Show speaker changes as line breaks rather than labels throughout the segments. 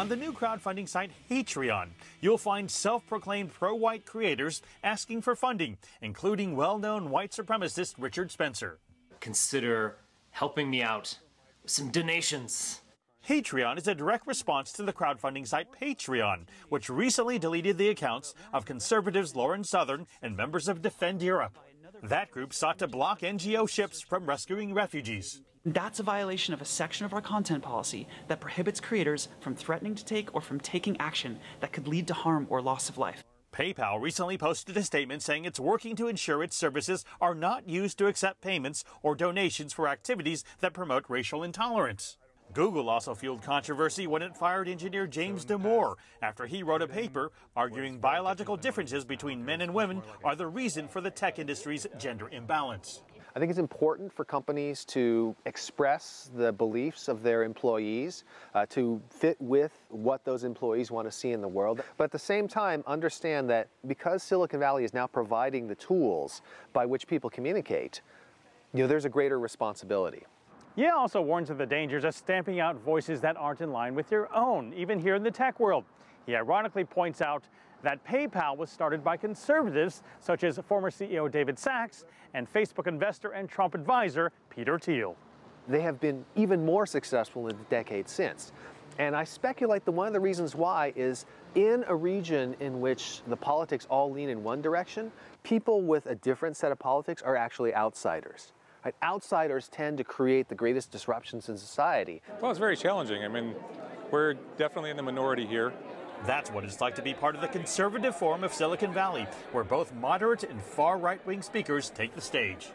On the new crowdfunding site Patreon, you'll find self-proclaimed pro-white creators asking for funding, including well-known white supremacist Richard Spencer.
Consider helping me out with some donations.
Patreon is a direct response to the crowdfunding site Patreon, which recently deleted the accounts of conservatives Lauren Southern and members of Defend Europe. That group sought to block NGO ships from rescuing refugees.
That's a violation of a section of our content policy that prohibits creators from threatening to take or from taking action that could lead to harm or loss of life.
PayPal recently posted a statement saying it's working to ensure its services are not used to accept payments or donations for activities that promote racial intolerance. Google also fueled controversy when it fired engineer James Damore after he wrote a paper arguing biological differences between men and women are the reason for the tech industry's gender imbalance.
I think it's important for companies to express the beliefs of their employees, to fit with what those employees want to see in the world. But at the same time, understand that because Silicon Valley is now providing the tools by which people communicate, there's a greater responsibility.
Ye also warns of the dangers of stamping out voices that aren't in line with your own, even here in the tech world. He ironically points out that PayPal was started by conservatives such as former CEO David Sachs and Facebook investor and Trump advisor Peter Thiel.
They have been even more successful in the decades since. And I speculate that one of the reasons why is in a region in which the politics all lean in one direction, people with a different set of politics are actually outsiders. Right? Outsiders tend to create the greatest disruptions in society.
Well, it's very challenging. I mean, we're definitely in the minority here.
That's what it's like to be part of the conservative forum of Silicon Valley, where both moderate and far right-wing speakers take the stage.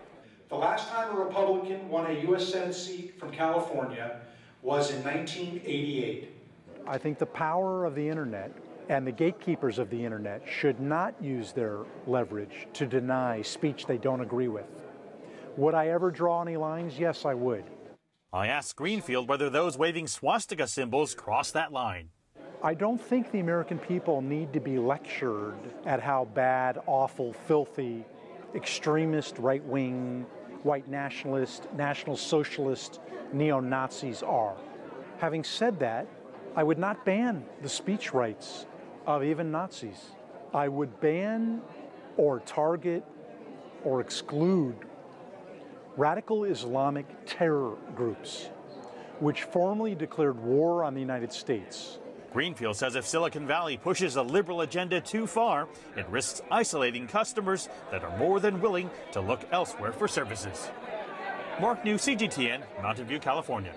The last time a Republican won a U.S. Senate seat from California was in 1988.
I think the power of the internet and the gatekeepers of the internet should not use their leverage to deny speech they don't agree with. Would I ever draw any lines? Yes, I would.
I asked Greenfield whether those waving swastika symbols cross that line.
I don't think the American people need to be lectured at how bad, awful, filthy, extremist, right-wing, white nationalist, national socialist, neo-Nazis are. Having said that, I would not ban the speech rights of even Nazis. I would ban or target or exclude radical Islamic terror groups, which formally declared war on the United States.
Greenfield says if Silicon Valley pushes a liberal agenda too far, it risks isolating customers that are more than willing to look elsewhere for services. Mark New, CGTN, Mountain View, California.